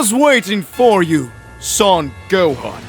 was waiting for you, Son Gohan.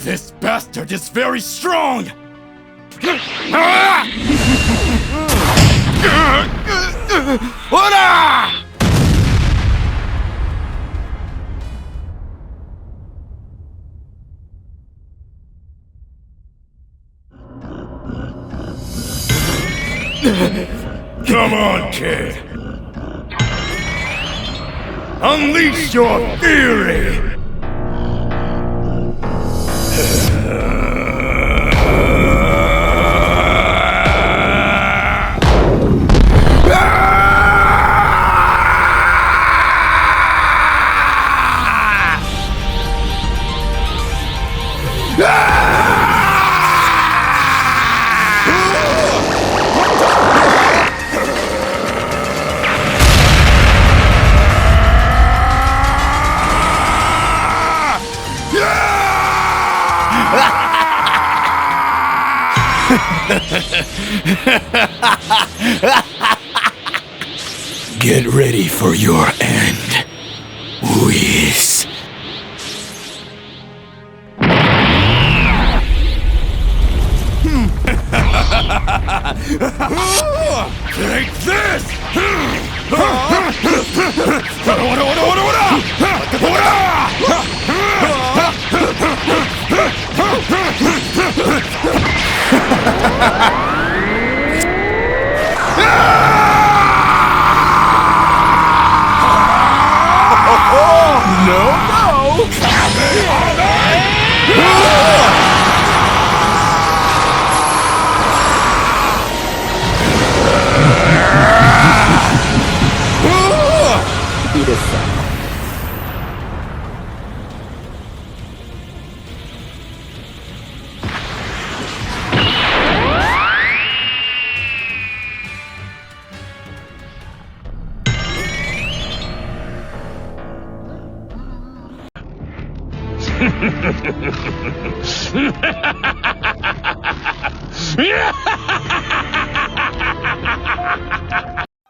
This bastard is very strong! Come on, kid! Unleash your fury! Get ready for your end, Whis. Take this!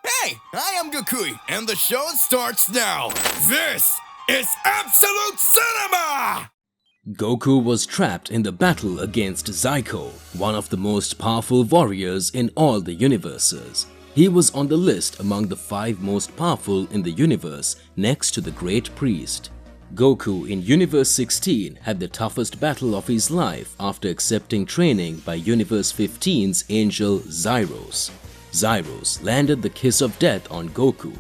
Hey, I am Gokui, and the show starts now. This is absolute cinema! Goku was trapped in the battle against Ziko, one of the most powerful warriors in all the universes. He was on the list among the 5 most powerful in the universe, next to the Great Priest. Goku in Universe 16 had the toughest battle of his life after accepting training by Universe 15's angel Zyros. Zyros landed the kiss of death on Goku.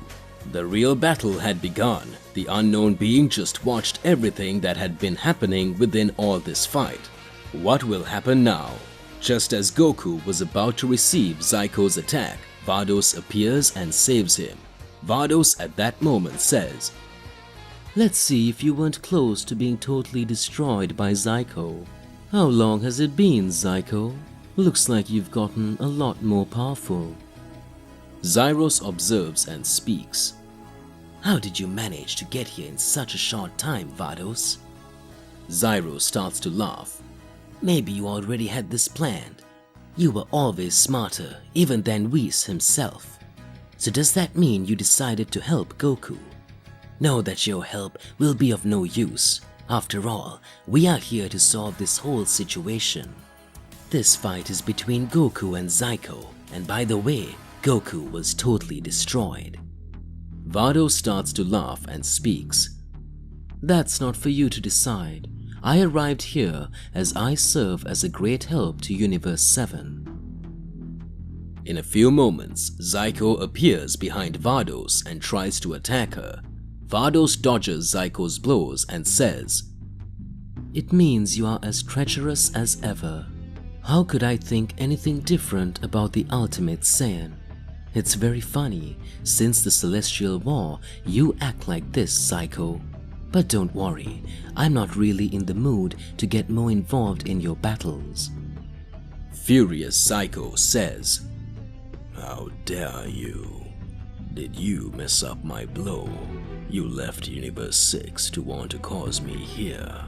The real battle had begun. The unknown being just watched everything that had been happening within all this fight. What will happen now? Just as Goku was about to receive Zyko's attack, Vados appears and saves him. Vados at that moment says, "Let's see if you weren't close to being totally destroyed by Ziko. How long has it been, Ziko? Looks like you've gotten a lot more powerful." Zyros observes and speaks. "How did you manage to get here in such a short time, Vados?" Zyros starts to laugh. "Maybe you already had this planned. You were always smarter, even than Whis himself. So does that mean you decided to help Goku? Know that your help will be of no use. After all, we are here to solve this whole situation. This fight is between Goku and Ziko, and by the way, Goku was totally destroyed." Vados starts to laugh and speaks. "That's not for you to decide. I arrived here as I serve as a great help to Universe 7. In a few moments, Ziko appears behind Vados and tries to attack her. Vados dodges Ziko's blows and says, "It means you are as treacherous as ever. How could I think anything different about the ultimate Saiyan? It's very funny, since the Celestial War, you act like this, Ziko. But don't worry, I'm not really in the mood to get more involved in your battles." Furious Ziko says, "How dare you? Did you mess up my blow? You left Universe 6 to want to cause me here.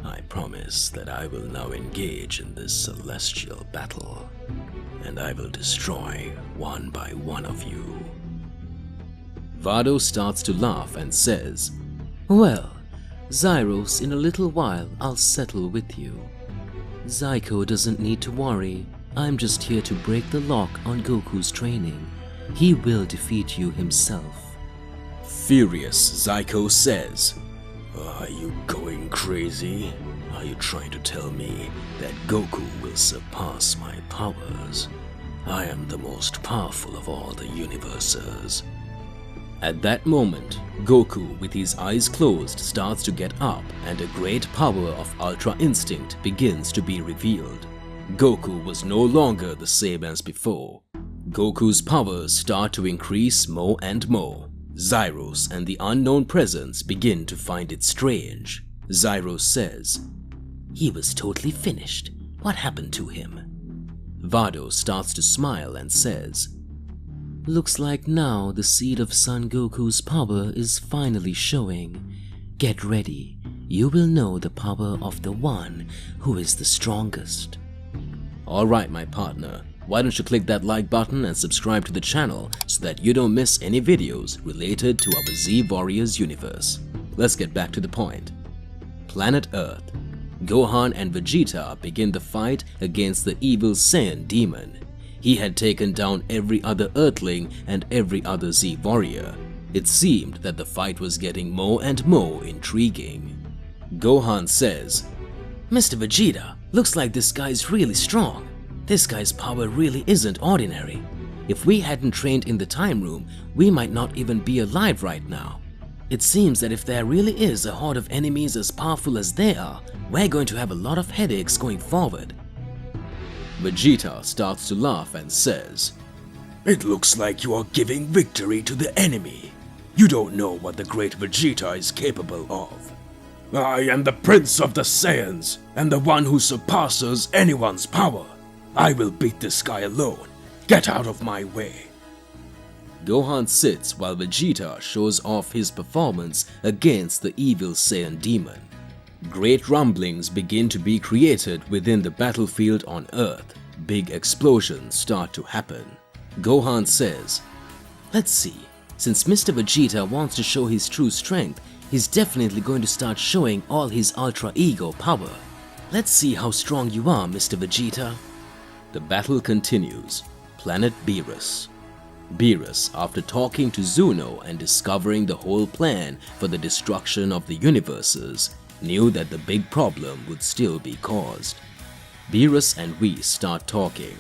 I promise that I will now engage in this celestial battle, and I will destroy one by one of you." Vados starts to laugh and says, "Well, Zyros, in a little while I'll settle with you. Ziko doesn't need to worry. I'm just here to break the lock on Goku's training. He will defeat you himself." Furious Ziko says, "Are you going crazy? Are you trying to tell me that Goku will surpass my powers? I am the most powerful of all the universes." At that moment, Goku, with his eyes closed, starts to get up and a great power of Ultra Instinct begins to be revealed. Goku was no longer the same as before. Goku's powers start to increase more and more. Zyros and the unknown presence begin to find it strange. Zyros says, "He was totally finished. What happened to him?" Vados starts to smile and says, "Looks like now the seed of Son Goku's power is finally showing. Get ready. You will know the power of the one who is the strongest." Alright, my partner, why don't you click that like button and subscribe to the channel so that you don't miss any videos related to our Z Warriors universe. Let's get back to the point. Planet Earth. Gohan and Vegeta begin the fight against the evil Saiyan demon. He had taken down every other Earthling and every other Z warrior. It seemed that the fight was getting more and more intriguing. Gohan says, "Mr. Vegeta, looks like this guy's really strong. This guy's power really isn't ordinary. If we hadn't trained in the time room, we might not even be alive right now. It seems that if there really is a horde of enemies as powerful as they are, we're going to have a lot of headaches going forward." Vegeta starts to laugh and says, It looks like you are giving victory to the enemy. You don't know what the great Vegeta is capable of. I am the Prince of the Saiyans, and the one who surpasses anyone's power. I will beat this guy alone. Get out of my way. Gohan sits while Vegeta shows off his performance against the evil Saiyan demon. Great rumblings begin to be created within the battlefield on Earth. Big explosions start to happen. Gohan says, "Let's see, since Mr. Vegeta wants to show his true strength, he's definitely going to start showing all his Ultra Ego power. Let's see how strong you are, Mr. Vegeta." The battle continues. Planet Beerus. Beerus, after talking to Zuno and discovering the whole plan for the destruction of the universes, knew that the big problem would still be caused. Beerus and Whis start talking.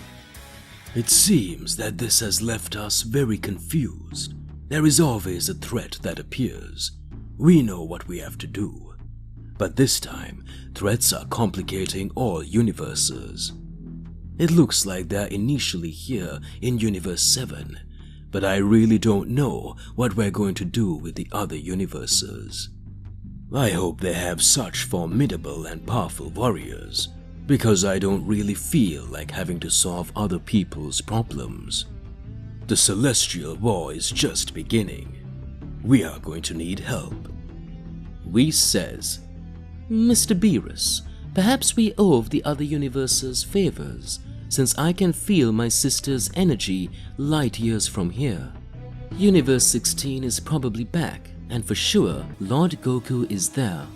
It seems that this has left us very confused. There is always a threat that appears. We know what we have to do. But this time, threats are complicating all universes. It looks like they're initially here in Universe 7, but I really don't know what we're going to do with the other universes. I hope they have such formidable and powerful warriors, because I don't really feel like having to solve other people's problems. The Celestial War is just beginning. We are going to need help. Whis says, "Mr. Beerus, perhaps we owe the other universes favors, since I can feel my sister's energy light years from here. Universe 16 is probably back, and for sure, Lord Goku is there.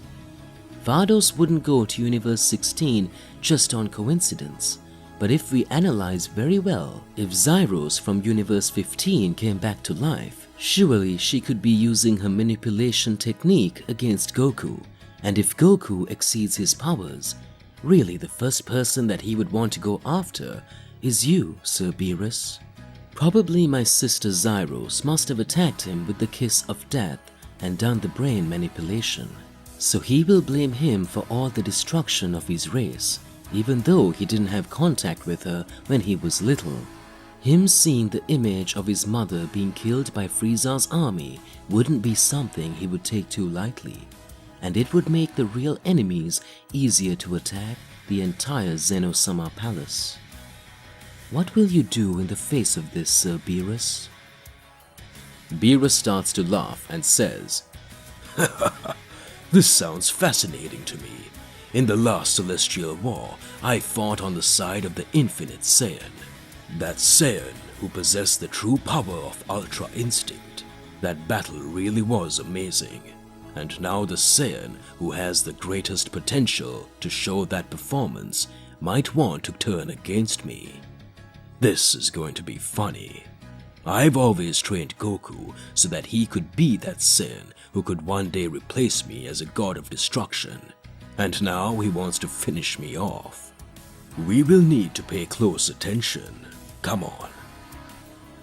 Vados wouldn't go to Universe 16 just on coincidence, but if we analyze very well, if Zyros from Universe 15 came back to life, surely she could be using her manipulation technique against Goku, and if Goku exceeds his powers, really the first person that he would want to go after is you, Sir Beerus. Probably my sister Zyros must have attacked him with the kiss of death, and done the brain manipulation. So he will blame him for all the destruction of his race, even though he didn't have contact with her when he was little. Him seeing the image of his mother being killed by Frieza's army wouldn't be something he would take too lightly, and it would make the real enemies easier to attack the entire Zeno-sama palace. What will you do in the face of this, Sir Beerus? Beerus starts to laugh and says, "This sounds fascinating to me. In the last Celestial War, I fought on the side of the Infinite Saiyan. That Saiyan who possessed the true power of Ultra Instinct. That battle really was amazing. And now the Saiyan who has the greatest potential to show that performance might want to turn against me. This is going to be funny. I've always trained Goku so that he could be that Saiyan who could one day replace me as a god of destruction. And now he wants to finish me off. We will need to pay close attention. Come on."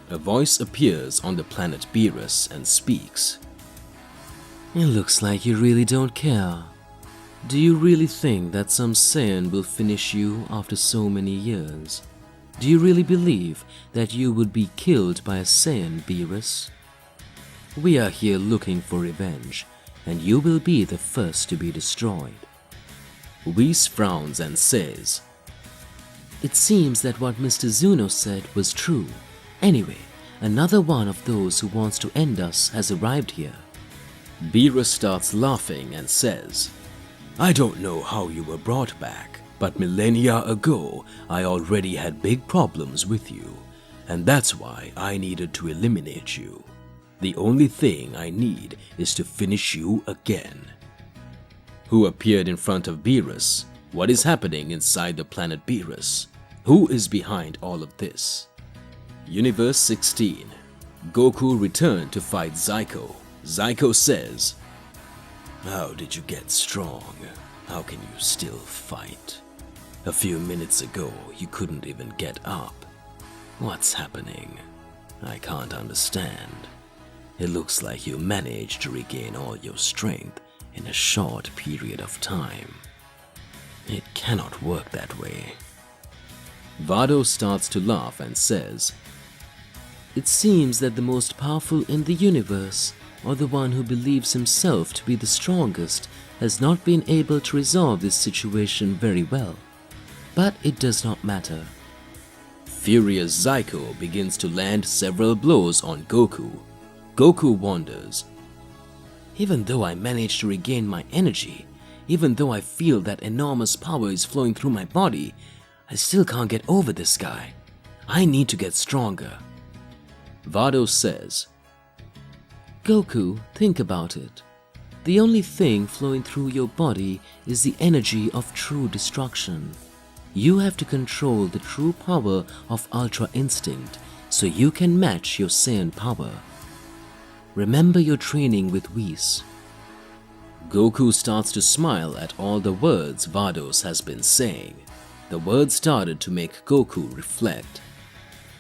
A voice appears on the planet Beerus and speaks. "It looks like you really don't care. Do you really think that some Saiyan will finish you after so many years? Do you really believe that you would be killed by a Saiyan, Beerus? We are here looking for revenge, and you will be the first to be destroyed." Whis frowns and says, "It seems that what Mr. Zuno said was true. Anyway, another one of those who wants to end us has arrived here." Beerus starts laughing and says, "I don't know how you were brought back, but millennia ago I already had big problems with you, and that's why I needed to eliminate you. The only thing I need is to finish you again." Who appeared in front of Beerus? What is happening inside the planet Beerus? Who is behind all of this? Universe 16. Goku returned to fight Ziko. Ziko says, "How did you get strong? How can you still fight? A few minutes ago, you couldn't even get up. What's happening? I can't understand. It looks like you managed to regain all your strength in a short period of time. It cannot work that way." Vados starts to laugh and says, "It seems that the most powerful in the universe, or the one who believes himself to be the strongest, has not been able to resolve this situation very well. But it does not matter." Furious Ziko begins to land several blows on Goku. Goku wonders, "Even though I manage to regain my energy, even though I feel that enormous power is flowing through my body, I still can't get over this guy. I need to get stronger." Vados says, "Goku, think about it. The only thing flowing through your body is the energy of true destruction. You have to control the true power of Ultra Instinct so you can match your Saiyan power. Remember your training with Whis." Goku starts to smile at all the words Vados has been saying. The words started to make Goku reflect.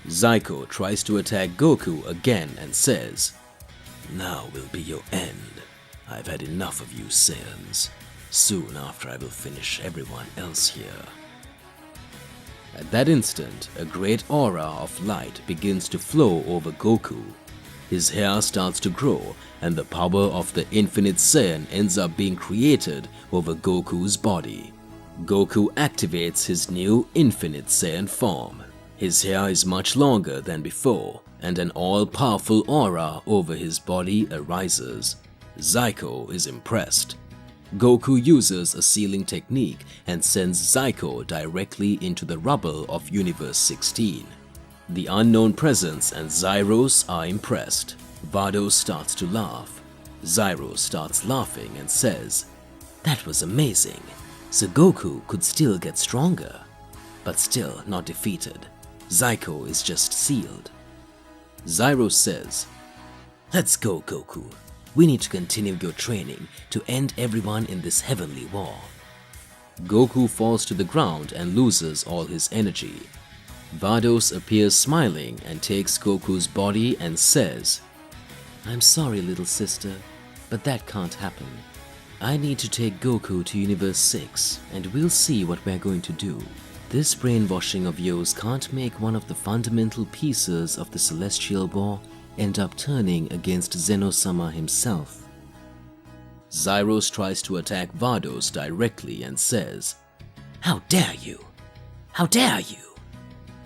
Ziko tries to attack Goku again and says, "Now will be your end. I've had enough of you Saiyans. Soon after I will finish everyone else here." At that instant, a great aura of light begins to flow over Goku. His hair starts to grow, and the power of the Infinite Saiyan ends up being created over Goku's body. Goku activates his new Infinite Saiyan form. His hair is much longer than before, and an all-powerful aura over his body arises. Ziko is impressed. Goku uses a sealing technique and sends Ziko directly into the rubble of Universe 16. The unknown presence and Zyros are impressed. Vados starts to laugh. Zyros starts laughing and says, "That was amazing. So Goku could still get stronger, but still not defeated. Ziko is just sealed." Zyros says, "Let's go, Goku. We need to continue your training to end everyone in this heavenly war." Goku falls to the ground and loses all his energy. Vados appears smiling and takes Goku's body and says, "I'm sorry, little sister, but that can't happen. I need to take Goku to Universe 6 and we'll see what we're going to do. This brainwashing of yours can't make one of the fundamental pieces of the Celestial War end up turning against Zeno-sama himself. Zyros tries to attack Vados directly and says, "How dare you? How dare you?"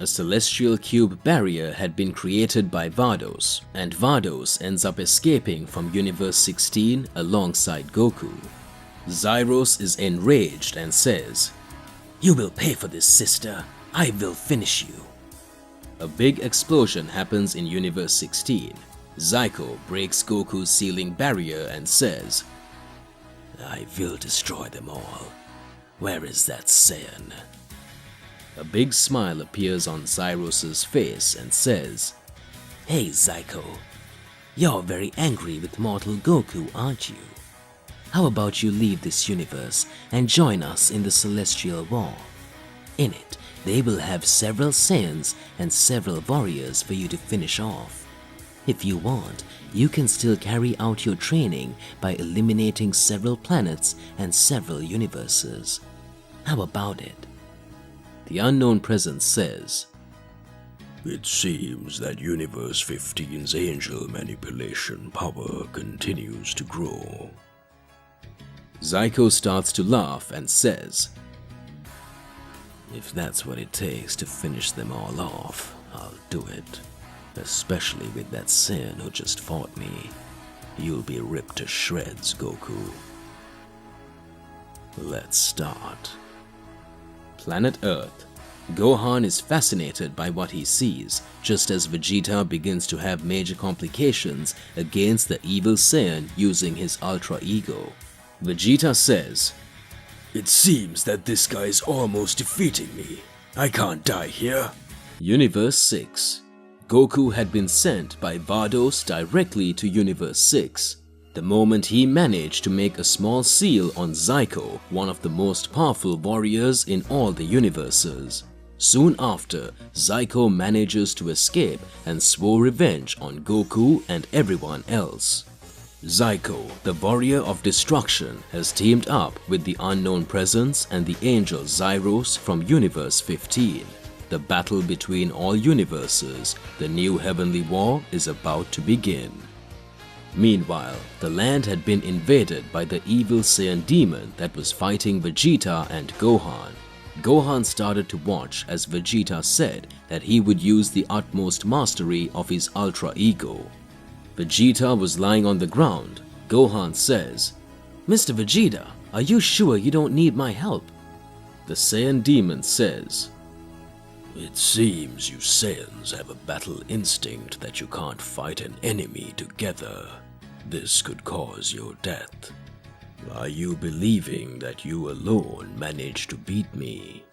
A celestial cube barrier had been created by Vados, and Vados ends up escaping from Universe 16 alongside Goku. Zyros is enraged and says, "You will pay for this, sister. I will finish you." A big explosion happens in Universe 16. Ziko breaks Goku's ceiling barrier and says, "I will destroy them all. Where is that Saiyan?" A big smile appears on Zyros' face and says, "Hey Ziko, you're very angry with mortal Goku, aren't you? How about you leave this universe and join us in the Celestial War? In it, they will have several Saiyans and several warriors for you to finish off. If you want, you can still carry out your training by eliminating several planets and several universes. How about it?" The unknown presence says, It seems that Universe 15's angel manipulation power continues to grow. Ziko starts to laugh and says, If that's what it takes to finish them all off, I'll do it. Especially with that Saiyan who just fought me. You'll be ripped to shreds, Goku. Let's start. Planet Earth. Gohan is fascinated by what he sees, just as Vegeta begins to have major complications against the evil Saiyan using his Ultra Ego. Vegeta says, It seems that this guy is almost defeating me. I can't die here. Universe 6. Goku had been sent by Vados directly to Universe 6. The moment he managed to make a small seal on Ziko, one of the most powerful warriors in all the universes. Soon after, Ziko manages to escape and swore revenge on Goku and everyone else. Ziko, the warrior of destruction, has teamed up with the unknown presence and the angel Zyros from Universe 15. The battle between all universes, the new heavenly war, is about to begin. Meanwhile, the land had been invaded by the evil Saiyan demon that was fighting Vegeta and Gohan. Gohan started to watch as Vegeta said that he would use the utmost mastery of his Ultra Ego. Vegeta was lying on the ground. Gohan says, "Mr. Vegeta, are you sure you don't need my help?" The Saiyan demon says, It seems you Saiyans have a battle instinct that you can't fight an enemy together. This could cause your death. Are you believing that you alone managed to beat me?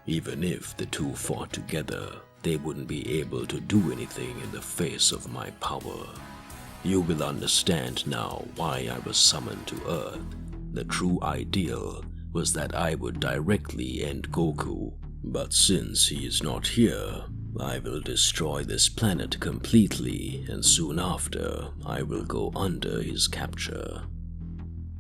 Even if the two fought together, they wouldn't be able to do anything in the face of my power. You will understand now why I was summoned to Earth. The true ideal was that I would directly end Goku. But since he is not here, I will destroy this planet completely, and soon after, I will go under his capture.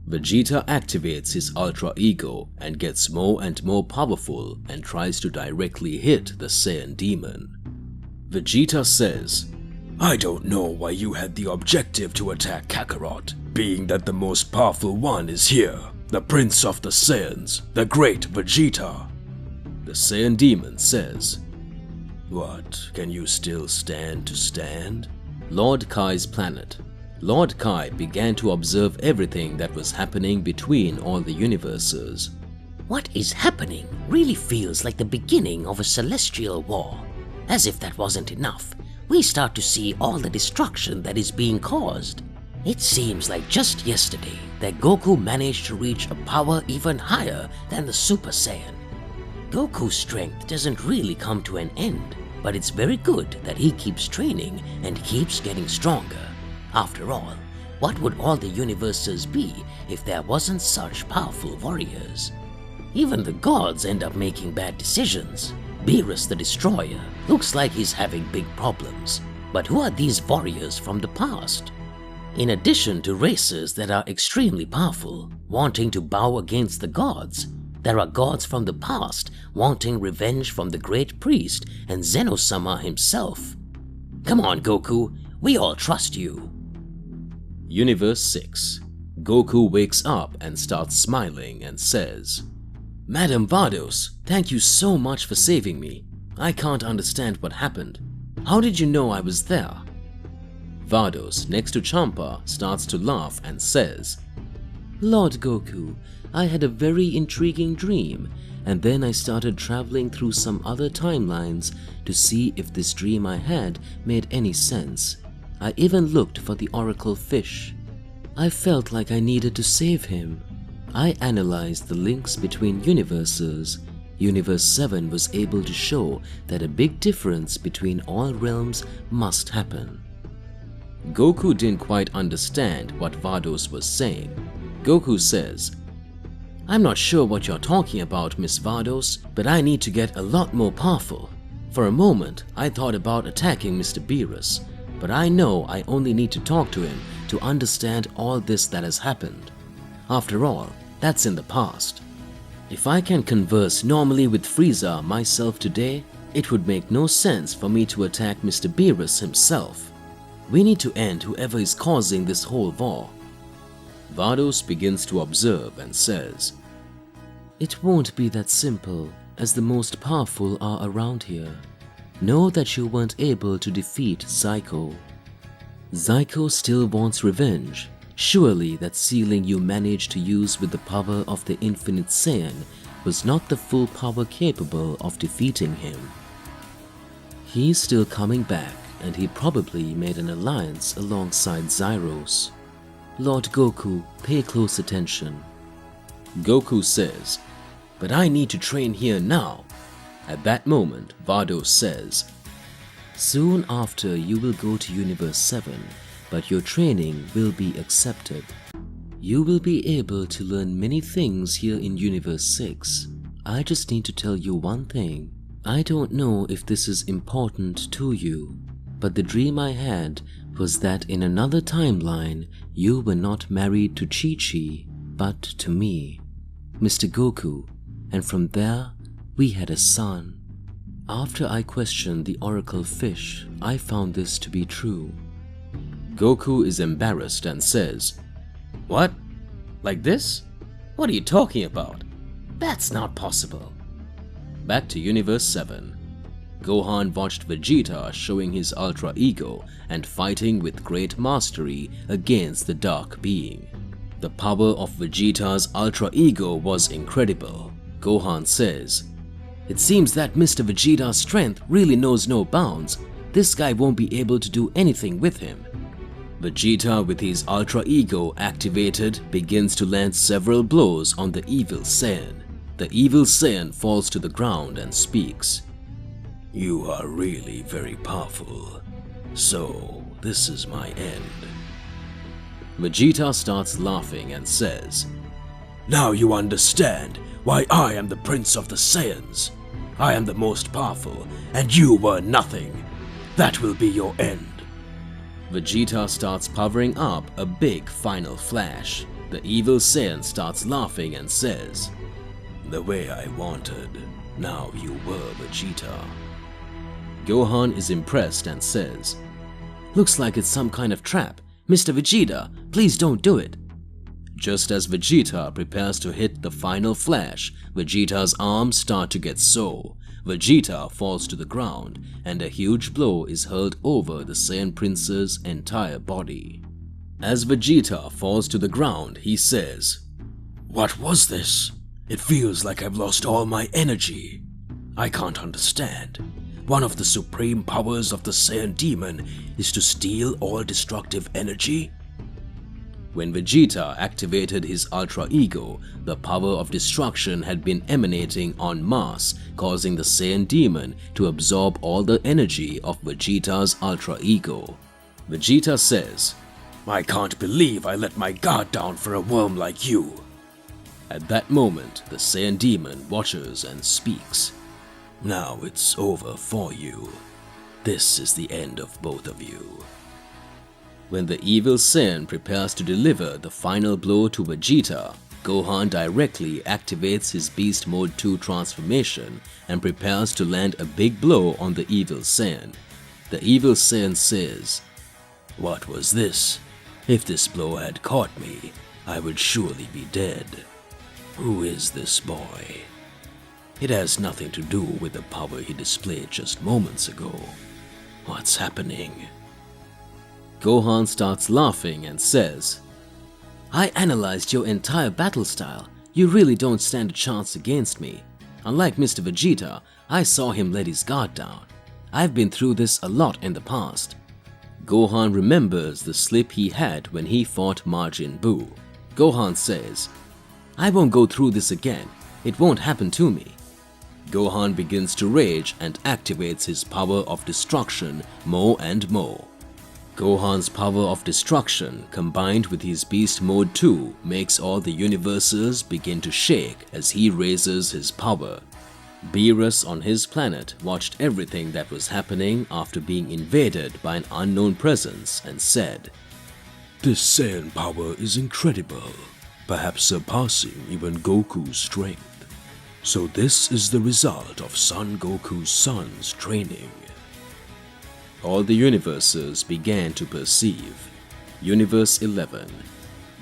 Vegeta activates his Ultra Ego and gets more and more powerful and tries to directly hit the Saiyan demon. Vegeta says, I don't know why you had the objective to attack Kakarot, being that the most powerful one is here, the Prince of the Saiyans, the great Vegeta. The Saiyan demon says, What, can you still stand to stand? Lord Kai's planet. Lord Kai began to observe everything that was happening between all the universes. What is happening really feels like the beginning of a celestial war. As if that wasn't enough, we start to see all the destruction that is being caused. It seems like just yesterday that Goku managed to reach a power even higher than the Super Saiyan. Goku's strength doesn't really come to an end, but it's very good that he keeps training and keeps getting stronger. After all, what would all the universes be if there wasn't such powerful warriors? Even the gods end up making bad decisions. Beerus the Destroyer looks like he's having big problems. But who are these warriors from the past? In addition to races that are extremely powerful, wanting to bow against the gods, there are gods from the past wanting revenge from the great priest and Zeno-sama himself. Come on, Goku, we all trust you. Universe 6. Goku wakes up and starts smiling and says, "Madam Vados, thank you so much for saving me. I can't understand what happened. How did you know I was there?" Vados, next to Champa, starts to laugh and says, Lord Goku, I had a very intriguing dream, and then I started traveling through some other timelines to see if this dream I had made any sense. I even looked for the oracle fish. I felt like I needed to save him. I analyzed the links between universes. Universe 7 was able to show that a big difference between all realms must happen. Goku didn't quite understand what Vados was saying. Goku says, "I'm not sure what you're talking about, Miss Vados, but I need to get a lot more powerful. For a moment, I thought about attacking Mr. Beerus, but I know I only need to talk to him to understand all this that has happened. After all, that's in the past. If I can converse normally with Frieza myself today, it would make no sense for me to attack Mr. Beerus himself. We need to end whoever is causing this whole war." Vados begins to observe and says, It won't be that simple, as the most powerful are around here. Know that you weren't able to defeat Ziko. Ziko still wants revenge. Surely that ceiling you managed to use with the power of the infinite Saiyan was not the full power capable of defeating him. He's still coming back, and he probably made an alliance alongside Zyros. Lord Goku, pay close attention. Goku says, "But I need to train here now." At that moment, Vados says, Soon after you will go to Universe 7, but your training will be accepted. You will be able to learn many things here in Universe 6. I just need to tell you one thing. I don't know if this is important to you, but the dream I had was that in another timeline, you were not married to Chi-Chi, but to me, Mr. Goku, and from there, we had a son. After I questioned the oracle fish, I found this to be true. Goku is embarrassed and says, "What? Like this? What are you talking about? That's not possible." Back to Universe 7. Gohan watched Vegeta showing his Ultra Ego and fighting with great mastery against the Dark Being. The power of Vegeta's Ultra Ego was incredible. Gohan says, "It seems that Mr. Vegeta's strength really knows no bounds. This guy won't be able to do anything with him." Vegeta, with his Ultra Ego activated, begins to land several blows on the evil Saiyan. The evil Saiyan falls to the ground and speaks. "You are really very powerful. So, this is my end." Vegeta starts laughing and says, "Now you understand why I am the Prince of the Saiyans. I am the most powerful, and you were nothing. That will be your end." Vegeta starts powering up a big final flash. The evil Saiyan starts laughing and says, "The way I wanted. Now you were Vegeta." Gohan is impressed and says, "Looks like it's some kind of trap. Mr. Vegeta, please don't do it." Just as Vegeta prepares to hit the final flash, Vegeta's arms start to get sore. Vegeta falls to the ground, and a huge blow is hurled over the Saiyan Prince's entire body. As Vegeta falls to the ground, he says, "What was this? It feels like I've lost all my energy. I can't understand. One of the supreme powers of the Saiyan demon is to steal all destructive energy?" When Vegeta activated his Ultra Ego, the power of destruction had been emanating en masse, causing the Saiyan demon to absorb all the energy of Vegeta's Ultra Ego. Vegeta says, "I can't believe I let my guard down for a worm like you." At that moment, the Saiyan demon watches and speaks. "Now it's over for you. This is the end of both of you." When the evil Saiyan prepares to deliver the final blow to Vegeta, Gohan directly activates his Beast Mode 2 transformation and prepares to land a big blow on the evil Saiyan. The evil Saiyan says, "What was this? If this blow had caught me, I would surely be dead. Who is this boy? It has nothing to do with the power he displayed just moments ago. What's happening?" Gohan starts laughing and says, "I analyzed your entire battle style. You really don't stand a chance against me. Unlike Mr. Vegeta, I saw him let his guard down. I've been through this a lot in the past." Gohan remembers the slip he had when he fought Majin Buu. Gohan says, "I won't go through this again. It won't happen to me." Gohan begins to rage and activates his power of destruction more and more. Gohan's power of destruction combined with his Beast Mode 2 makes all the universes begin to shake as he raises his power. Beerus on his planet watched everything that was happening after being invaded by an unknown presence and said, This Saiyan power is incredible, perhaps surpassing even Goku's strength. So this is the result of Son Goku's son's training. All the universes began to perceive. Universe 11.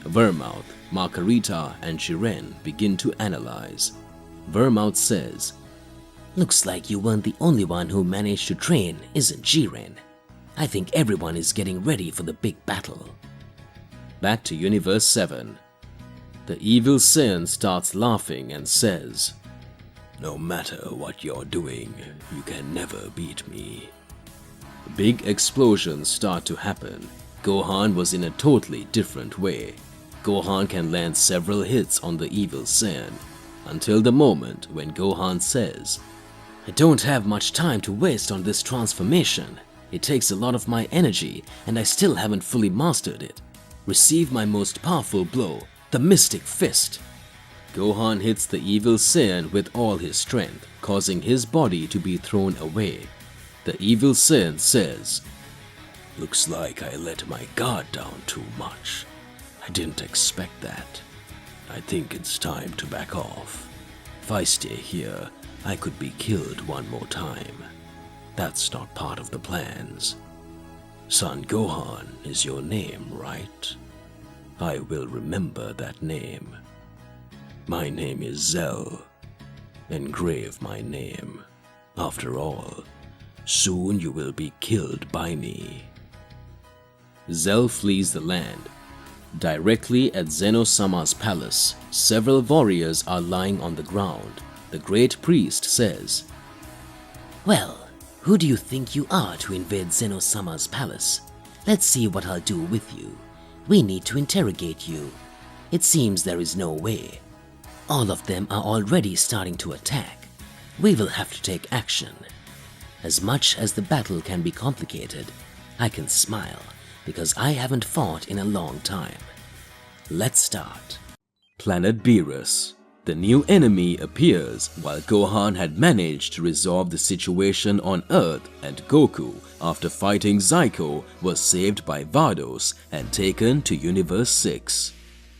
Vermouth, Margarita, and Jiren begin to analyze. Vermouth says, Looks like you weren't the only one who managed to train, isn't Jiren? I think everyone is getting ready for the big battle. Back to Universe 7. The evil Saiyan starts laughing and says, No matter what you're doing, you can never beat me. Big explosions start to happen. Gohan was in a totally different way. Gohan can land several hits on the evil Saiyan, until the moment when Gohan says, I don't have much time to waste on this transformation. It takes a lot of my energy and I still haven't fully mastered it. Receive my most powerful blow, the Mystic Fist. Gohan hits the evil Saiyan with all his strength, causing his body to be thrown away. The evil Saiyan says, Looks like I let my guard down too much. I didn't expect that. I think it's time to back off. If I stay here, I could be killed one more time. That's not part of the plans. Son Gohan is your name, right? I will remember that name. My name is Zell. Engrave my name. After all, soon you will be killed by me. Zell flees the land. Directly at Zeno-sama's palace, several warriors are lying on the ground. The great priest says, Well, who do you think you are to invade Zeno-sama's palace? Let's see what I'll do with you. We need to interrogate you. It seems there is no way. All of them are already starting to attack. We will have to take action. As much as the battle can be complicated, I can smile because I haven't fought in a long time. Let's start. Planet Beerus. The new enemy appears while Gohan had managed to resolve the situation on Earth, and Goku, after fighting Ziko, was saved by Vados and taken to Universe 6.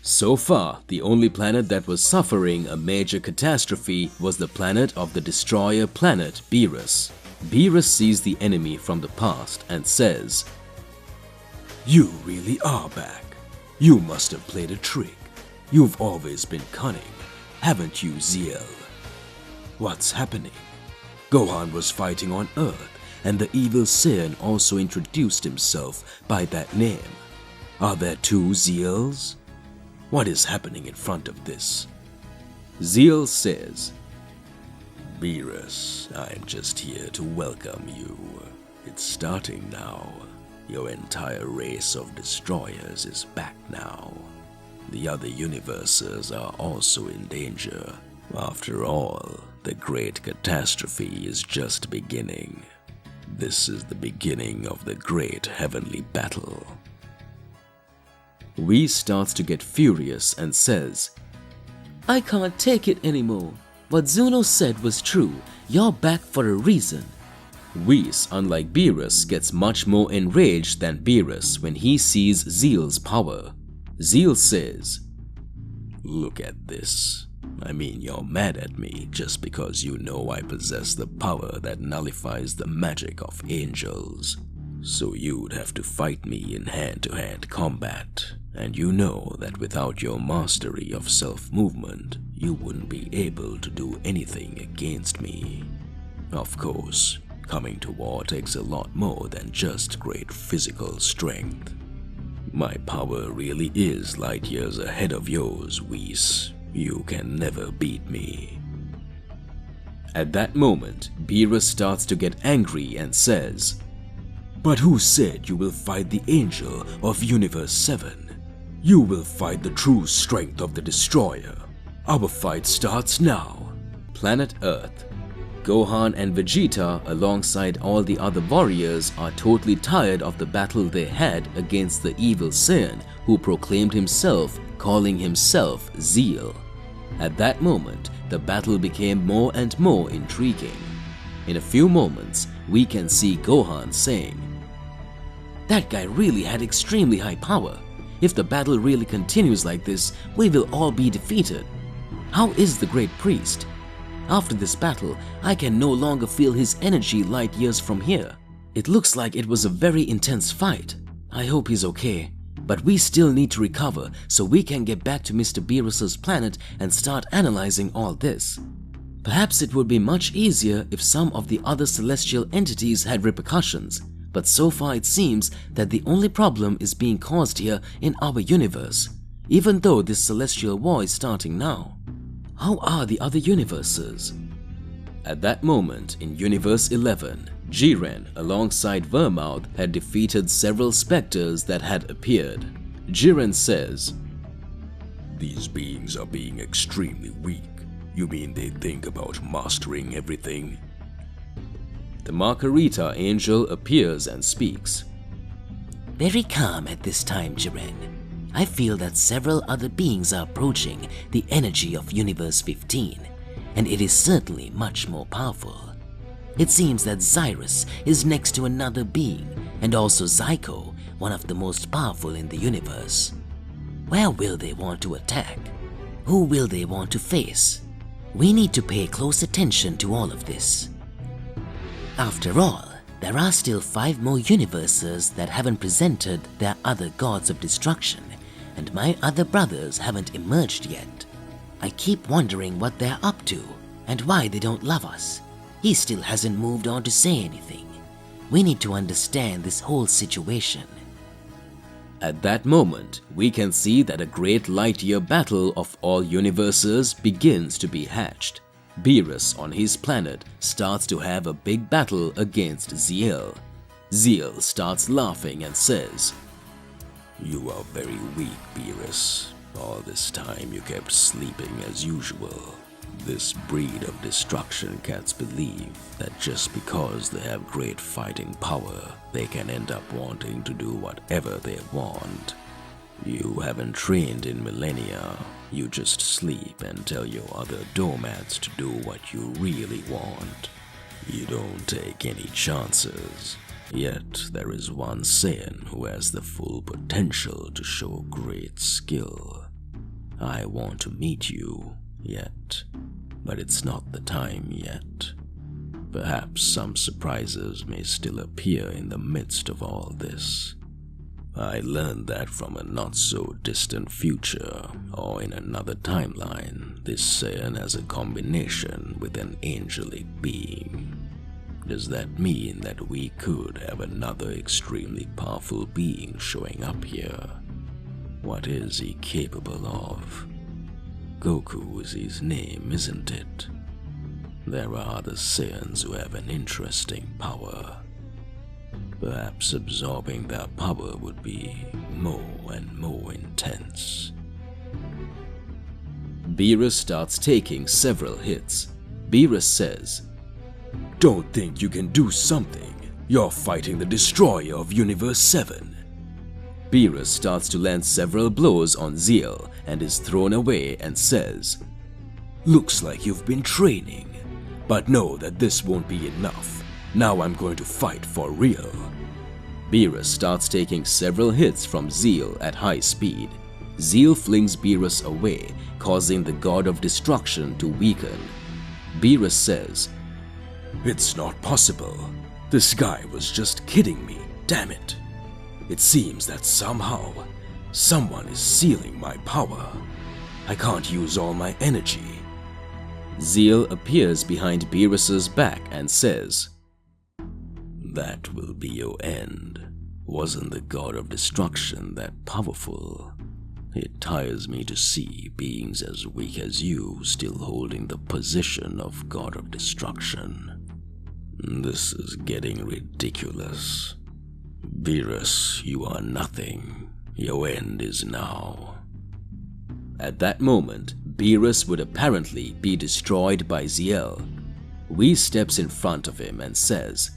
So far, the only planet that was suffering a major catastrophe was the planet of the destroyer planet Beerus. Beerus sees the enemy from the past and says, You really are back. You must have played a trick. You've always been cunning, haven't you, Ziel? What's happening? Gohan was fighting on Earth, and the evil Saiyan also introduced himself by that name. Are there two Ziels? What is happening in front of this? Ziel says, Beerus, I'm just here to welcome you. It's starting now. Your entire race of destroyers is back now. The other universes are also in danger. After all, the great catastrophe is just beginning. This is the beginning of the great heavenly battle. Whis starts to get furious and says, I can't take it anymore. What Zuno said was true. You're back for a reason. Whis, unlike Beerus, gets much more enraged than Beerus when he sees Zeal's power. Zeal says, "Look at this. I mean, you're mad at me just because you know I possess the power that nullifies the magic of angels. So you'd have to fight me in hand-to-hand combat, and you know that without your mastery of self-movement, you wouldn't be able to do anything against me. Of course, coming to war takes a lot more than just great physical strength. My power really is light years ahead of yours, Whis. You can never beat me." At that moment, Beerus starts to get angry and says, "But who said you will fight the Angel of Universe 7? You will fight the true strength of the Destroyer. Our fight starts now." Planet Earth. Gohan and Vegeta, alongside all the other warriors, are totally tired of the battle they had against the evil Saiyan who proclaimed himself, calling himself Zeal. At that moment, the battle became more and more intriguing. In a few moments, we can see Gohan saying, "That guy really had extremely high power. If the battle really continues like this, we will all be defeated. How is the Great Priest? After this battle, I can no longer feel his energy light years from here. It looks like it was a very intense fight. I hope he's okay. But we still need to recover so we can get back to Mr. Beerus's planet and start analyzing all this. Perhaps it would be much easier if some of the other celestial entities had repercussions, but so far it seems that the only problem is being caused here in our universe, even though this celestial war is starting now. How are the other universes?" At that moment, in Universe 11, Jiren, alongside Vermouth, had defeated several specters that had appeared. Jiren says, "These beings are being extremely weak. You mean they think about mastering everything?" The Margarita Angel appears and speaks. Very calm at this time, Jiren. I feel that several other beings are approaching the energy of Universe 15, and it is certainly much more powerful. It seems that Zyrus is next to another being, and also Ziko, one of the most powerful in the universe. Where will they want to attack? Who will they want to face? We need to pay close attention to all of this. After all, there are still 5 more universes that haven't presented their other gods of destruction, and my other brothers haven't emerged yet. I keep wondering what they're up to and why they don't love us. He still hasn't moved on to say anything. We need to understand this whole situation. At that moment, we can see that a great light-year battle of all universes begins to be hatched. Beerus on his planet starts to have a big battle against Zeal. Zeal starts laughing and says, "You are very weak, Beerus. All this time you kept sleeping as usual. This breed of destruction cats believe that just because they have great fighting power, they can end up wanting to do whatever they want. You haven't trained in millennia. You just sleep and tell your other doormats to do what you really want. You don't take any chances. Yet there is one Saiyan who has the full potential to show great skill. I want to meet you, yet, but it's not the time yet. Perhaps some surprises may still appear in the midst of all this. I learned that from a not-so-distant future, or in another timeline, this Saiyan has a combination with an angelic being. Does that mean that we could have another extremely powerful being showing up here? What is he capable of? Goku is his name, isn't it? There are other Saiyans who have an interesting power. Perhaps absorbing their power would be more and more intense." Beerus starts taking several hits. Beerus says, "Don't think you can do something. You're fighting the destroyer of Universe 7. Beerus starts to land several blows on Zeal and is thrown away and says, "Looks like you've been training, but know that this won't be enough. Now I'm going to fight for real. Beerus starts taking several hits from Zeal at high speed. Zeal flings Beerus away, causing the god of destruction to weaken. Beerus says, "It's not possible. This guy was just kidding me, damn it. It seems that somehow, someone is sealing my power. I can't use all my energy." Zeal appears behind Beerus's back and says, "That will be your end. Wasn't the god of destruction that powerful? It tires me to see beings as weak as you still holding the position of god of destruction. This is getting ridiculous. Beerus, you are nothing. Your end is now." At that moment, Beerus would apparently be destroyed by Zeal. Whis steps in front of him and says,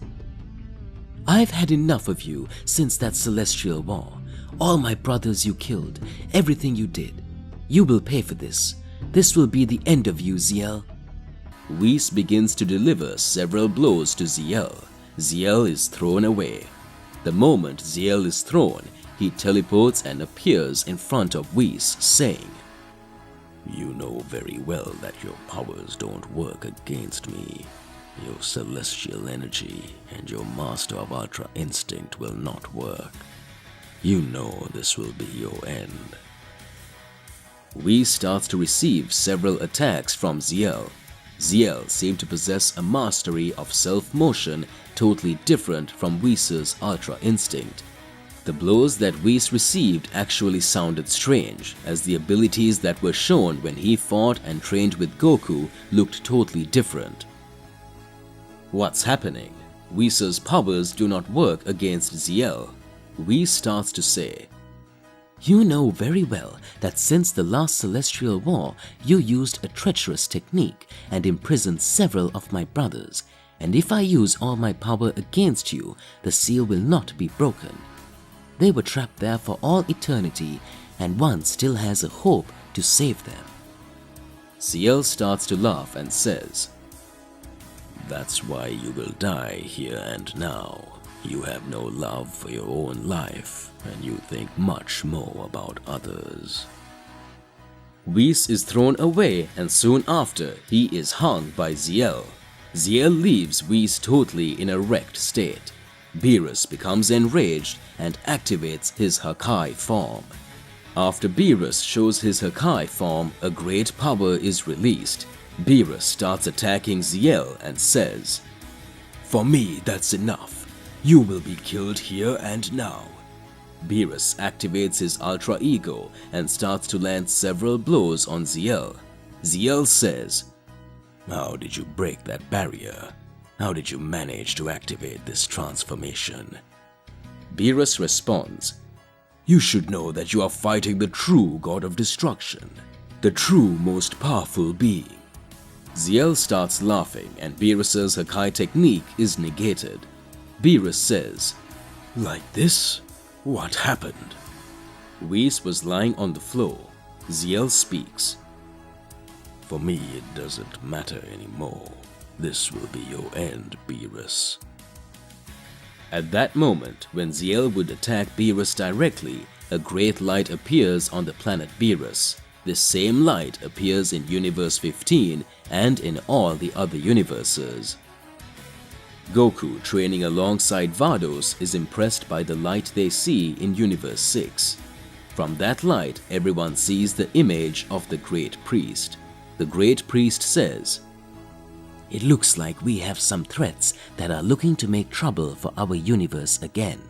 "I've had enough of you since that celestial war. All my brothers you killed, everything you did. You will pay for this. This will be the end of you, Zeal." Whis begins to deliver several blows to Zeal. Zeal is thrown away. The moment Zeal is thrown, he teleports and appears in front of Whis, saying, "You know very well that your powers don't work against me. Your celestial energy and your master of ultra instinct will not work. You know this will be your end." Whis starts to receive several attacks from Zeal. Zeal seemed to possess a mastery of self-motion totally different from Whis' ultra instinct. The blows that Whis received actually sounded strange, as the abilities that were shown when he fought and trained with Goku looked totally different. What's happening? Whis' powers do not work against Zeal. Whis starts to say, "You know very well that since the last celestial war, you used a treacherous technique and imprisoned several of my brothers, and if I use all my power against you, the seal will not be broken. They were trapped there for all eternity, and one still has a hope to save them." Zeal starts to laugh and says, "That's why you will die here and now. You have no love for your own life, and you think much more about others." Whis is thrown away, and soon after, he is hung by Zeal. Zeal leaves Whis totally in a wrecked state. Beerus becomes enraged and activates his Hakai form. After Beerus shows his Hakai form, a great power is released. Beerus starts attacking Zeal and says, "For me, that's enough. You will be killed here and now." Beerus activates his Ultra Ego and starts to land several blows on Zeal. Zeal says, "How did you break that barrier? How did you manage to activate this transformation?" Beerus responds, "You should know that you are fighting the true god of destruction, the true most powerful being." Zeal starts laughing and Beerus' Hakai technique is negated. Beerus says, "Like this? What happened?" Whis was lying on the floor. Zeal speaks, "For me, it doesn't matter anymore. This will be your end, Beerus." At that moment, when Zeal would attack Beerus directly, a great light appears on the planet Beerus. This same light appears in Universe 15 and in all the other universes. Goku, training alongside Vados, is impressed by the light they see in Universe 6. From that light, everyone sees the image of the Great Priest. The Great Priest says, "It looks like we have some threats that are looking to make trouble for our universe again.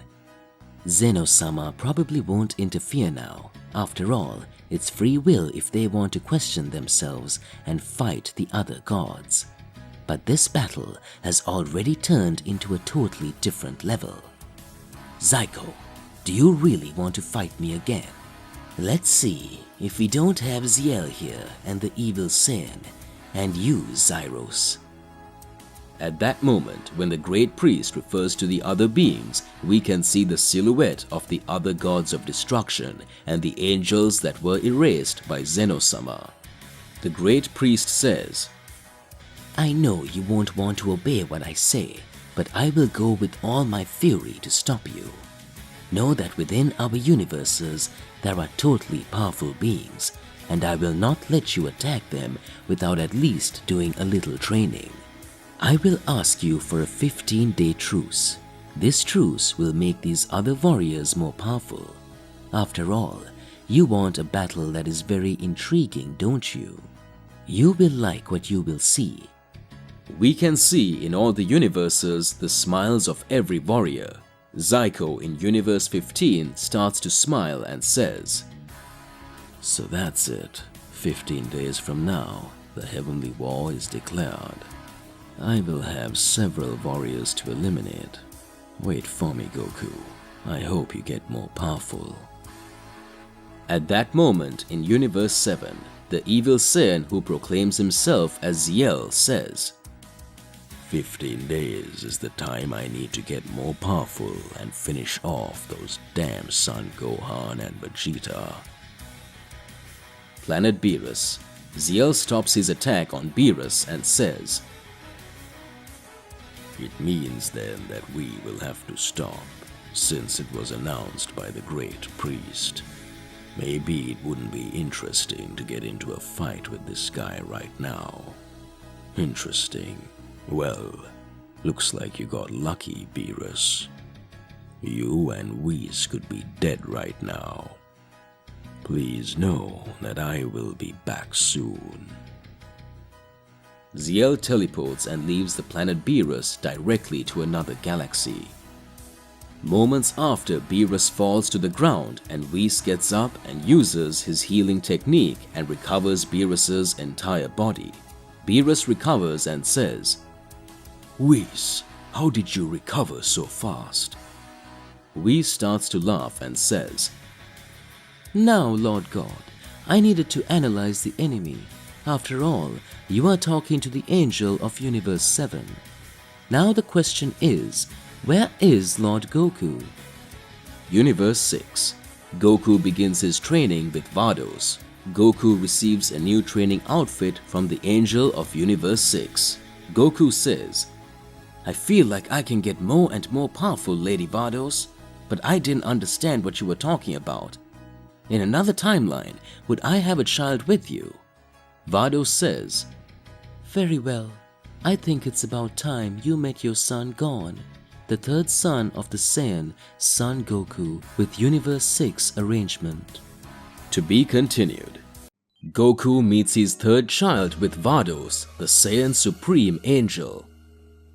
Zeno-sama probably won't interfere now. After all, it's free will if they want to question themselves and fight the other gods. But this battle has already turned into a totally different level. Ziko, do you really want to fight me again? Let's see if we don't have Zeal here and the evil Saiyan, and you, Zyros." At that moment, when the Great Priest refers to the other beings, we can see the silhouette of the other gods of destruction and the angels that were erased by Zeno-sama. The Great Priest says, "I know you won't want to obey what I say, but I will go with all my fury to stop you. Know that within our universes there are totally powerful beings, and I will not let you attack them without at least doing a little training. I will ask you for a 15-day truce. This truce will make these other warriors more powerful. After all, you want a battle that is very intriguing, don't you? You will like what you will see. We can see in all the universes the smiles of every warrior. Ziko in Universe 15 starts to smile and says, So that's it. 15 days from now, the Heavenly War is declared. I will have several warriors to eliminate. Wait for me, Goku. I hope you get more powerful. At that moment in Universe 7, the evil Saiyan who proclaims himself as Ziel says, 15 days is the time I need to get more powerful and finish off those damn Son Gohan and Vegeta. Planet Beerus. Ziel stops his attack on Beerus and says, It means then that we will have to stop, since it was announced by the great priest. Maybe it wouldn't be interesting to get into a fight with this guy right now. Interesting. Well, looks like you got lucky, Beerus. You and Whis could be dead right now. Please know that I will be back soon. Ziel teleports and leaves the planet Beerus directly to another galaxy. Moments after, Beerus falls to the ground and Whis gets up and uses his healing technique and recovers Beerus's entire body. Beerus recovers and says, Whis, how did you recover so fast? Whis starts to laugh and says, Now, Lord God, I needed to analyze the enemy. After all, you are talking to the angel of Universe 7. Now the question is, where is Lord Goku? Universe 6. Goku begins his training with Vados. Goku receives a new training outfit from the angel of Universe 6. Goku says, I feel like I can get more and more powerful, Lady Vados, but I didn't understand what you were talking about. In another timeline, would I have a child with you? Vados says, Very well. I think it's about time you met your son Gon, the third son of the Saiyan, Son Goku, with Universe 6 arrangement. To be continued. Goku meets his third child with Vados, the Saiyan Supreme Angel.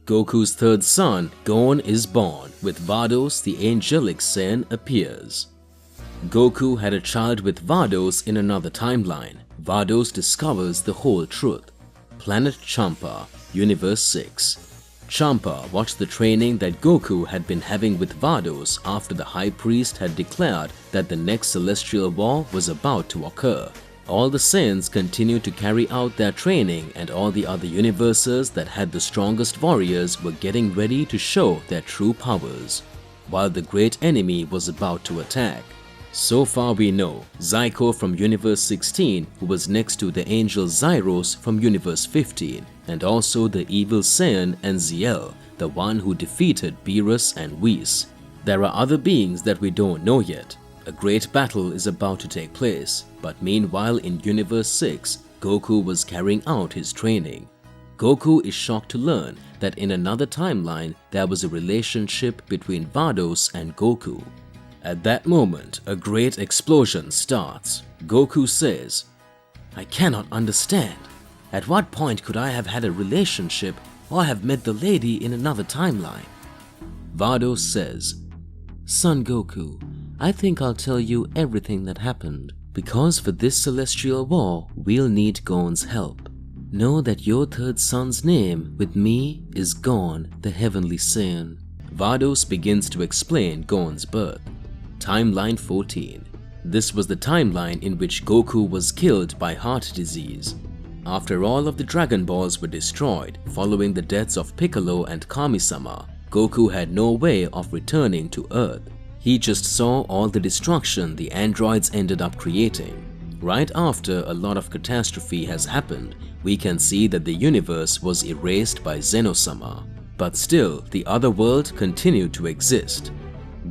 Goku's third son, Gon, is born. With Vados, the angelic Saiyan appears. Goku had a child with Vados in another timeline. Vados discovers the whole truth. Planet Champa, Universe 6. Champa watched the training that Goku had been having with Vados after the High Priest had declared that the next Celestial War was about to occur. All the Saiyans continued to carry out their training, and all the other universes that had the strongest warriors were getting ready to show their true powers, while the great enemy was about to attack. So far we know Ziko from Universe 16, who was next to the angel Zyros from Universe 15, and also the evil Saiyan and Ziel, the one who defeated Beerus and Whis. There are other beings that we don't know yet. A great battle is about to take place, but meanwhile in Universe 6, Goku was carrying out his training. Goku is shocked to learn that in another timeline there was a relationship between Vados and Goku. At that moment, a great explosion starts. Goku says, I cannot understand. At what point could I have had a relationship or have met the lady in another timeline? Vados says, Son Goku, I think I'll tell you everything that happened, because for this celestial war, we'll need Gon's help. Know that your third son's name with me is Gon, the Heavenly Saiyan. Vados begins to explain Gon's birth. Timeline 14. This was the timeline in which Goku was killed by heart disease. After all of the Dragon Balls were destroyed following the deaths of Piccolo and Kami-sama, Goku had no way of returning to Earth. He just saw all the destruction the androids ended up creating. Right after a lot of catastrophe has happened, we can see that the universe was erased by Zeno-sama. But still, the other world continued to exist.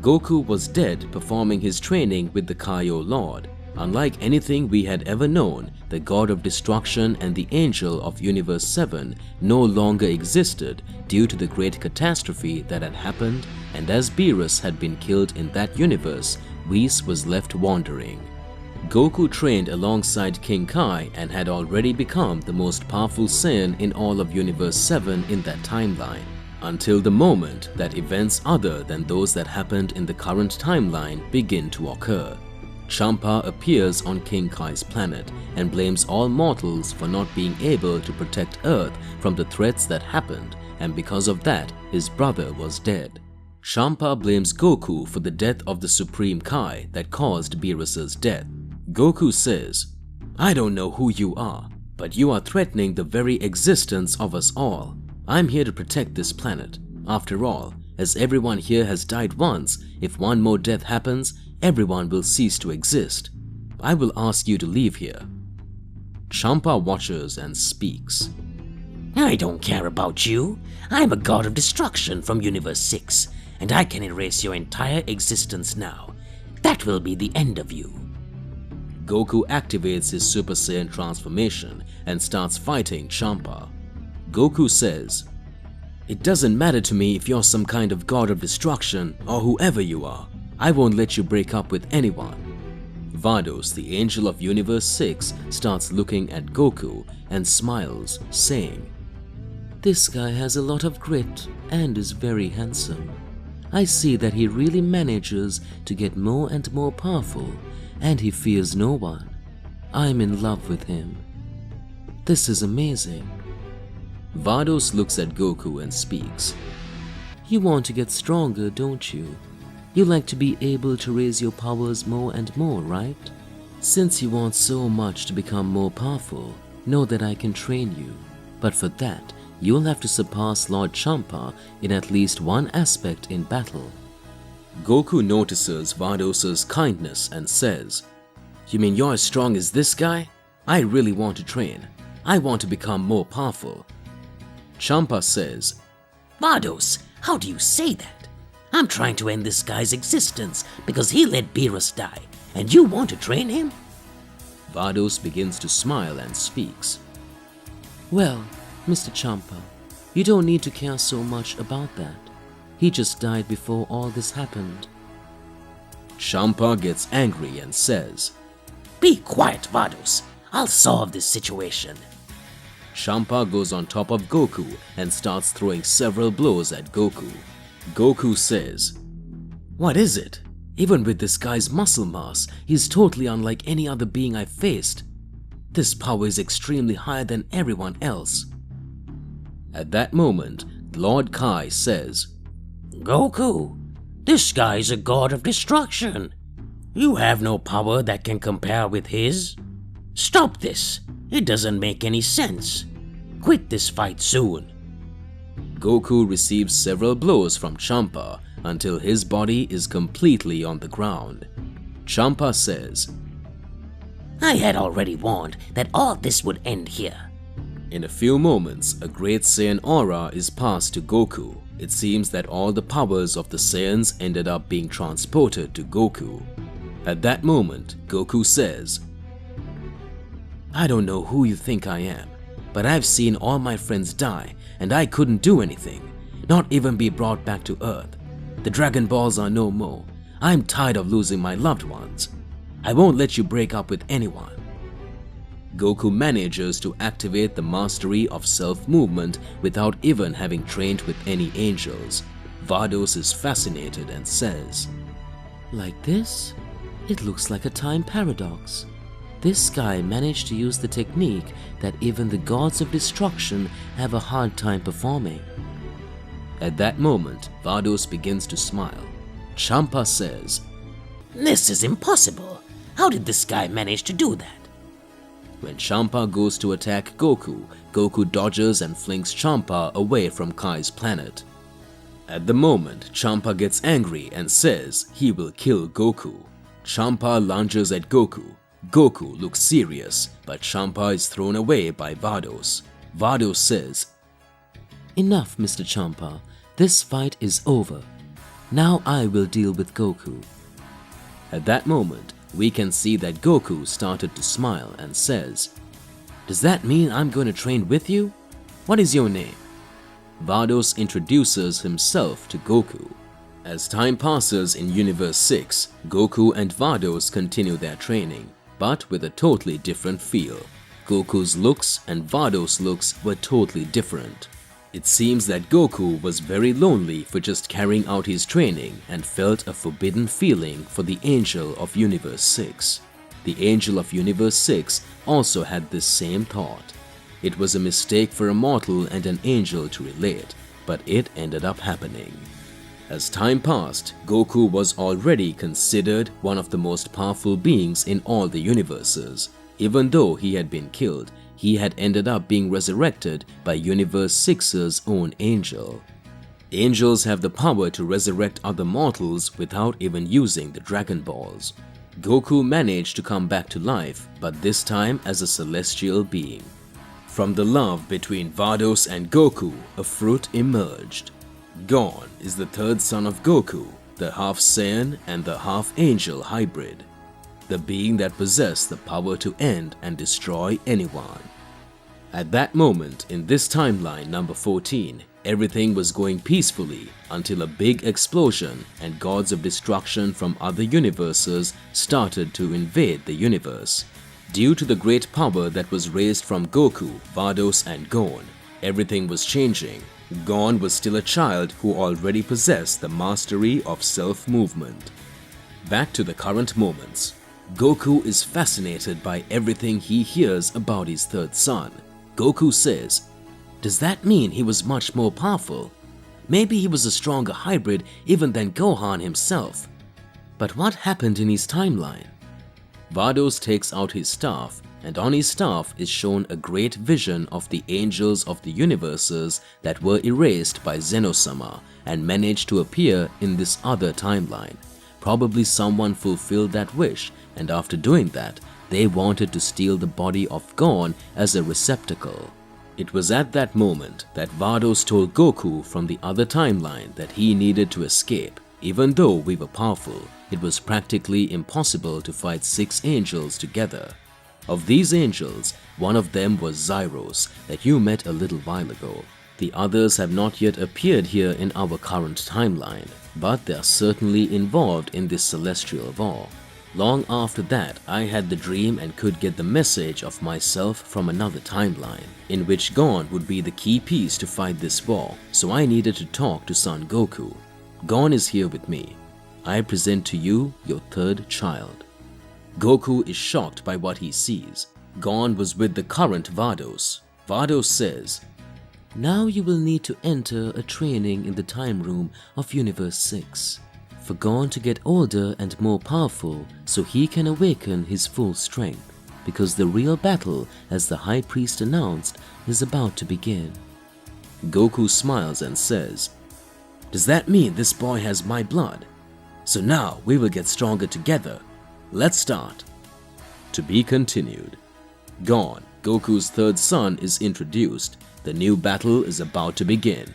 Goku was dead, performing his training with the Kaio Lord. Unlike anything we had ever known, the God of Destruction and the Angel of Universe 7 no longer existed due to the great catastrophe that had happened, and as Beerus had been killed in that universe, Whis was left wandering. Goku trained alongside King Kai and had already become the most powerful Saiyan in all of Universe 7 in that timeline, until the moment that events other than those that happened in the current timeline begin to occur. Champa appears on King Kai's planet and blames all mortals for not being able to protect Earth from the threats that happened, and because of that, his brother was dead. Champa blames Goku for the death of the Supreme Kai that caused Beerus's death. Goku says, "I don't know who you are, but you are threatening the very existence of us all. I'm here to protect this planet. After all, as everyone here has died once, if one more death happens, everyone will cease to exist. I will ask you to leave here." Champa watches and speaks. I don't care about you. I'm a god of destruction from Universe 6, and I can erase your entire existence now. That will be the end of you. Goku activates his Super Saiyan transformation and starts fighting Champa. Goku says, "It doesn't matter to me if you're some kind of god of destruction or whoever you are. I won't let you break up with anyone." Vados, the Angel of Universe 6, starts looking at Goku and smiles, saying, "This guy has a lot of grit and is very handsome. I see that he really manages to get more and more powerful, and he fears no one. I'm in love with him. This is amazing." Vados looks at Goku and speaks. "You want to get stronger, don't you? You like to be able to raise your powers more and more, right? Since you want so much to become more powerful, know that I can train you. But for that, you'll have to surpass Lord Champa in at least one aspect in battle." Goku notices Vados' kindness and says, "You mean you're as strong as this guy? I really want to train. I want to become more powerful." Champa says, Vados, how do you say that? I'm trying to end this guy's existence because he let Beerus die, and you want to train him? Vados begins to smile and speaks. "Well, Mr. Champa, you don't need to care so much about that. He just died before all this happened." Champa gets angry and says, Be quiet, Vados. I'll solve this situation. Champa goes on top of Goku and starts throwing several blows at Goku. Goku says, "What is it? Even with this guy's muscle mass, he's totally unlike any other being I've faced. This power is extremely higher than everyone else." At that moment, Lord Kai says, Goku, this guy is a god of destruction. You have no power that can compare with his. Stop this. It doesn't make any sense. Quit this fight soon. Goku receives several blows from Champa until his body is completely on the ground. Champa says, I had already warned that all this would end here. In a few moments, a great Saiyan aura is passed to Goku. It seems that all the powers of the Saiyans ended up being transported to Goku. At that moment, Goku says, "I don't know who you think I am, but I've seen all my friends die and I couldn't do anything, not even be brought back to Earth. The Dragon Balls are no more. I'm tired of losing my loved ones. I won't let you break up with anyone." Goku manages to activate the mastery of self-movement without even having trained with any angels. Vados is fascinated and says, "Like this? It looks like a time paradox. This guy managed to use the technique that even the gods of destruction have a hard time performing." At that moment, Vados begins to smile. Champa says, This is impossible. How did this guy manage to do that? When Champa goes to attack Goku, Goku dodges and flings Champa away from Kai's planet. At the moment, Champa gets angry and says he will kill Goku. Champa lunges at Goku. Goku looks serious, but Champa is thrown away by Vados. Vados says, Enough, Mr. Champa. This fight is over. Now I will deal with Goku. At that moment, we can see that Goku started to smile and says, "Does that mean I'm going to train with you? What is your name?" Vados introduces himself to Goku. As time passes in Universe 6, Goku and Vados continue their training, but with a totally different feel. Goku's looks and Vados' looks were totally different. It seems that Goku was very lonely for just carrying out his training and felt a forbidden feeling for the Angel of Universe 6. The Angel of Universe 6 also had this same thought. It was a mistake for a mortal and an angel to relate, but it ended up happening. As time passed, Goku was already considered one of the most powerful beings in all the universes. Even though he had been killed, he had ended up being resurrected by Universe 6's own angel. Angels have the power to resurrect other mortals without even using the Dragon Balls. Goku managed to come back to life, but this time as a celestial being. From the love between Vados and Goku, a fruit emerged. Gon is the third son of Goku, the half Saiyan and the half angel hybrid, the being that possessed the power to end and destroy anyone. At that moment in this timeline number 14, everything was going peacefully until a big explosion and gods of destruction from other universes started to invade the universe. Due to the great power that was raised from Goku, Vados and Gon, everything was changing. Gon was still a child who already possessed the mastery of self-movement. Back to the current moments. Goku is fascinated by everything he hears about his third son. Goku says, "Does that mean he was much more powerful? Maybe he was a stronger hybrid even than Gohan himself. But what happened in his timeline?" Vados takes out his staff, and on his staff is shown a great vision of the angels of the universes that were erased by Zeno-sama and managed to appear in this other timeline. Probably someone fulfilled that wish, and after doing that, they wanted to steal the body of Gon as a receptacle. It was at that moment that Vados told Goku from the other timeline that he needed to escape. Even though we were powerful, it was practically impossible to fight 6 angels together. Of these angels, one of them was Zyros that you met a little while ago. The others have not yet appeared here in our current timeline, but they are certainly involved in this celestial war. Long after that, I had the dream and could get the message of myself from another timeline, in which Gon would be the key piece to fight this war, so I needed to talk to Son Goku. Gon is here with me. I present to you your third child. Goku is shocked by what he sees. Gon was with the current Vados. Vados says, "Now you will need to enter a training in the time room of Universe 6. For Gon to get older and more powerful so he can awaken his full strength, because the real battle, as the High Priest announced, is about to begin." Goku smiles and says, "Does that mean this boy has my blood? So now we will get stronger together. Let's start." To be continued. Gon, Goku's third son, is introduced. The new battle is about to begin.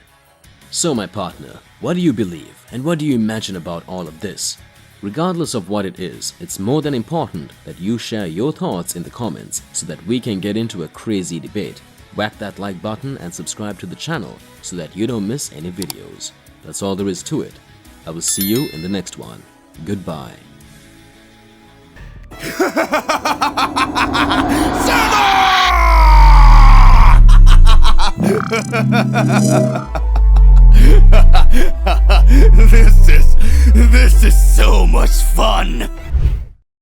So my partner, what do you believe and what do you imagine about all of this? Regardless of what it is, it's more than important that you share your thoughts in the comments so that we can get into a crazy debate. Whack that like button and subscribe to the channel so that you don't miss any videos. That's all there is to it. I will see you in the next one. Goodbye. Son!